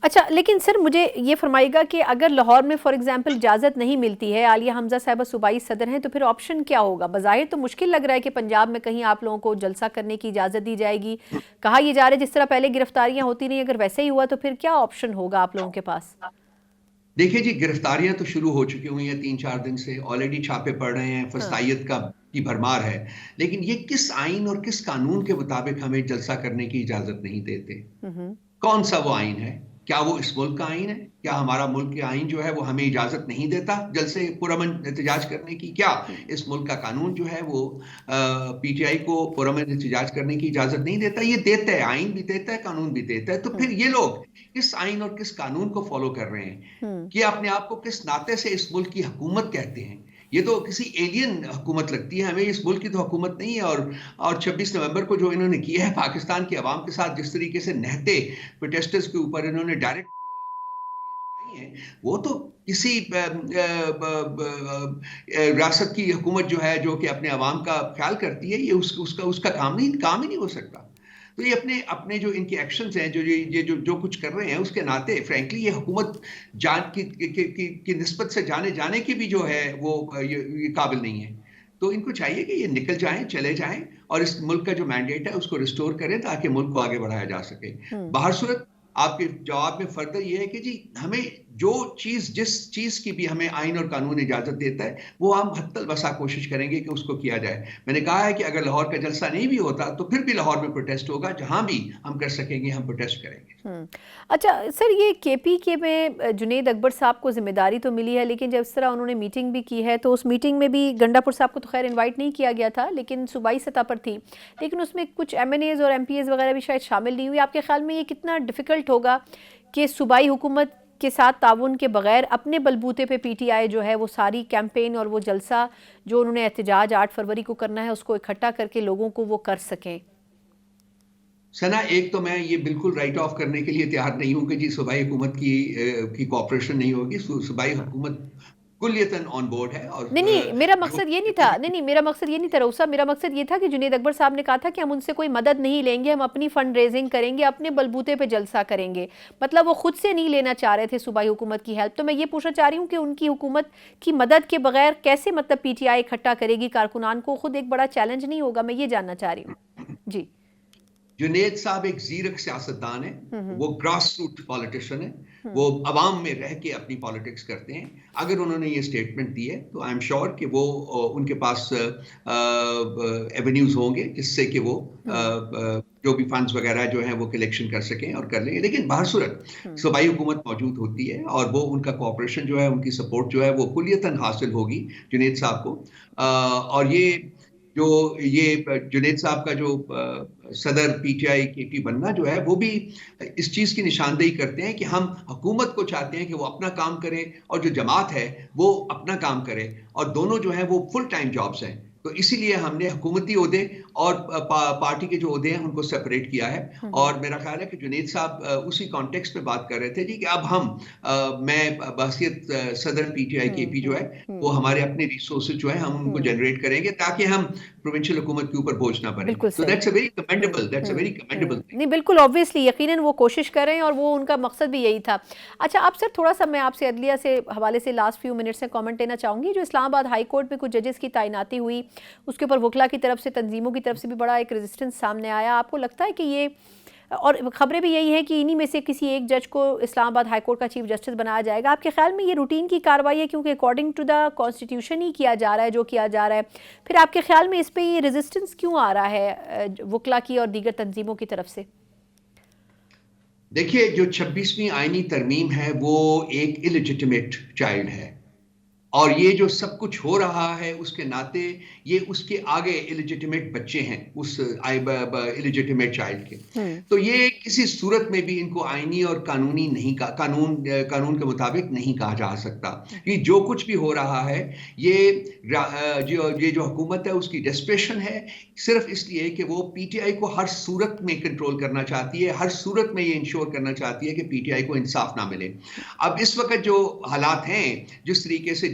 اچھا لیکن سر مجھے یہ فرمائے گا کہ اگر لاہور میں فار ایگزامپل اجازت نہیں ملتی ہے، عالیہ حمزہ صاحبہ صوبائی صدر ہیں، تو پھر آپشن کیا ہوگا؟ بظاہر تو مشکل لگ رہا ہے کہ پنجاب میں کہیں آپ لوگوں کو جلسہ کرنے کی اجازت دی جائے گی، کہا یہ جا رہا ہے جس طرح پہلے گرفتاریاں ہوتی رہی، اگر ویسے ہی ہوا تو پھر کیا آپشن ہوگا آپ لوگوں کے پاس؟ دیکھیے جی، گرفتاریاں تو شروع ہو چکی ہوئی ہیں 3-4 دن سے، آلریڈی چھاپے پڑ رہے ہیں، ہاں فسطائیت کی بھرمار ہے، لیکن یہ کس آئین اور کس قانون کے مطابق ہمیں جلسہ کرنے کی اجازت نہیں دیتے؟ کون سا وہ آئین ہے؟ کیا وہ اس ملک کا آئین ہے؟ کیا ہمارا ملک کا آئین جو ہے وہ ہمیں اجازت نہیں دیتا جلسے پرامن احتجاج کرنے کی؟ کیا اس ملک کا قانون جو ہے وہ پی ٹی آئی کو پرامن احتجاج کرنے کی اجازت نہیں دیتا؟ یہ دیتا ہے، آئین بھی دیتا ہے، قانون بھی دیتا ہے۔ تو پھر یہ لوگ کس آئین اور کس قانون کو فالو کر رہے ہیں کہ اپنے آپ کو کس ناطے سے اس ملک کی حکومت کہتے ہیں؟ یہ تو کسی ایلین حکومت لگتی ہے ہمیں، اس ملک کی تو حکومت نہیں ہے۔ اور 26 نومبر کو جو انہوں نے کیا ہے پاکستان کی عوام کے ساتھ، جس طریقے سے نہتے پروٹیسٹرز کے اوپر انہوں نے ڈائریکٹ گولیاں چلائی ہیں، وہ تو کسی ریاست کی حکومت جو ہے، جو کہ اپنے عوام کا خیال کرتی ہے، یہ اس کا کام ہی نہیں ہو سکتا۔ تو یہ اپنے جو ان کے ایکشنز ہیں، جو کچھ کر رہے ہیں، اس کے ناطے فرینکلی یہ حکومت جان کی نسبت سے جانے کی بھی جو ہے وہ یہ قابل نہیں ہے۔ تو ان کو چاہیے کہ یہ نکل جائیں، چلے جائیں، اور اس ملک کا جو مینڈیٹ ہے اس کو ریسٹور کریں تاکہ ملک کو آگے بڑھایا جا سکے۔ باہر صورت آپ کے جواب میں فردر یہ ہے کہ جی ہمیں جس چیز کی بھی ہمیں آئین اور قانون اجازت دیتا ہے، وہ ہم حتی الوسع کوشش کریں گے کہ اس کو کیا جائے۔ میں نے کہا ہے کہ اگر لاہور کا جلسہ نہیں بھی ہوتا تو پھر بھی لاہور میں پروٹیسٹ ہوگا، جہاں بھی ہم کر سکیں گے ہم پروٹیسٹ کریں گے۔ اچھا سر، یہ کے پی کے میں جنید اکبر صاحب کو ذمہ داری تو ملی ہے، لیکن جب اس طرح انہوں نے میٹنگ بھی کی ہے تو اس میٹنگ میں بھی گنڈا پور صاحب کو تو خیر انوائٹ نہیں کیا گیا تھا، لیکن صوبائی سطح پر تھی، لیکن اس میں کچھ ایم این ایز اور ایم پی ایز وغیرہ بھی شاید شامل نہیں ہوئی۔ آپ کے خیال میں یہ کتنا ڈیفیکلٹ ہوگا کہ صوبائی حکومت کے ساتھ تعاون کے بغیر اپنے بلبوتے پہ پی ٹی آئی جو ہے وہ ساری کیمپین اور وہ جلسہ جو انہوں نے احتجاج 8 فروری کو کرنا ہے اس کو اکٹھا کر کے لوگوں کو وہ کر سکیں؟ سنا، ایک تو میں یہ بالکل رائٹ آف کرنے کے لیے تیار نہیں ہوں کہ جی صوبائی حکومت کی کوآپریشن نہیں ہوگی۔ صوبائی حکومت کلیتاً آن بورڈ ہے، اور نہیں میرا مقصد یہ نہیں تھا، نہیں میرا مقصد یہ نہیں تھا روسا، میرا مقصد یہ تھا کہ جنید اکبر صاحب نے کہا تھا کہ ہم ان سے کوئی مدد نہیں لیں گے، ہم اپنی فنڈ ریزنگ کریں گے، اپنے بلبوتے پہ جلسہ کریں گے، مطلب وہ خود سے نہیں لینا چاہ رہے تھے صوبائی حکومت کی ہیلپ۔ تو میں یہ پوچھنا چاہ رہی ہوں کہ ان کی حکومت کی مدد کے بغیر کیسے مطلب پی ٹی آئی اکٹھا کرے گی کارکنان کو؟ خود ایک بڑا چیلنج نہیں ہوگا؟ میں یہ جاننا چاہ رہی ہوں جی۔ جنید صاحب ایک زیرک سیاستدان ہیں، وہ گراس روٹ پالیٹیشین ہیں، وہ عوام میں رہ کے اپنی پالیٹکس کرتے ہیں۔ اگر انہوں نے یہ سٹیٹمنٹ دی ہے تو آئی ایم شیور کہ وہ ان کے پاس ایونیوز ہوں گے جس سے کہ وہ جو بھی فنڈز وغیرہ جو ہیں وہ کلیکشن کر سکیں اور کر لیں گے۔ لیکن باہر صورت صوبائی حکومت موجود ہوتی ہے، اور وہ ان کا کوآپریشن جو ہے، ان کی سپورٹ جو ہے وہ کلیتاً حاصل ہوگی جنید صاحب کو۔ اور یہ جنید صاحب کا جو صدر پی ٹی آئی کے پی بننا جو ہے، وہ بھی اس چیز کی نشاندہی کرتے ہیں کہ ہم حکومت کو چاہتے ہیں کہ وہ اپنا کام کرے اور جو جماعت ہے وہ اپنا کام کرے، اور دونوں جو ہیں وہ فل ٹائم جابز ہیں۔ تو اسی لیے ہم نے حکومتی عہدے اور پارٹی کے جو عہدے ہیں ان کو سپریٹ کیا ہے۔ اور میرا خیال ہے کہ جنید صاحب اسی کانٹیکسٹ میں بات کر رہے تھے جی کہ اب میں بحثیت صدر پی ٹی آئی کے پی جو ہے وہ ہمارے اپنے ریسورسز جو ہیں ہم ان کو جنریٹ کریں گے تاکہ ہم پروونشل حکومت کے اوپر بوجھ نہ بنیں۔ تو دیٹس اے ویری کمینڈیبل نہیں بالکل آبویسلی، یقیناً وہ کوشش کر رہے ہیں اور وہ ان کا مقصد بھی یہی تھا۔ اچھا آپ سر تھوڑا سا میں آپ سے عدلیہ سے حوالے سے لاسٹ فیو منٹ سے کامنٹ لینا چاہوں گی۔ جو اسلام آباد ہائی کورٹ میں کچھ ججز کی تعیناتی ہوئی، اس کے اوپر وکلا کی طرف سے، تنظیموں کی طرف سے بھی بڑا ایک ریزسٹنس سامنے آیا۔ آپ کو لگتا ہے کہ یہ، اور خبریں بھی یہی ہیں کہ انہی میں سے کسی ایک جج کو اسلام آباد ہائی کورٹ کا چیف جسٹس بنایا جائے گا، آپ کے خیال میں یہ روٹین کی کارروائی ہے کیونکہ اکارڈنگ ٹو دا کانسٹیٹیوشن ہی کیا جا رہا ہے جو کیا جا رہا ہے، پھر آپ کے خیال میں اس پہ یہ ریزسٹنس کیوں آ رہا ہے وکلا کی اور دیگر تنظیموں کی طرف سے؟ دیکھیے، جو 26ویں آئینی ترمیم ہے وہ ایک الیجیٹمیٹ چائلڈ ہے، اور یہ جو سب کچھ ہو رہا ہے اس کے ناطے یہ اس کے آگے الیجیٹمیٹ بچے ہیں اس الیجیٹمیٹ چائلڈ کے۔ تو یہ کسی صورت میں بھی ان کو آئینی اور قانونی نہیں قانون کے مطابق نہیں کہا جا سکتا۔ یہ جو کچھ بھی ہو رہا ہے، یہ جو حکومت ہے اس کی ڈیسپریشن ہے، صرف اس لیے کہ وہ پی ٹی آئی کو ہر صورت میں کنٹرول کرنا چاہتی ہے، ہر صورت میں یہ انشور کرنا چاہتی ہے کہ پی ٹی آئی کو انصاف نہ ملے۔ اب اس وقت جو حالات ہیں، جس طریقے سے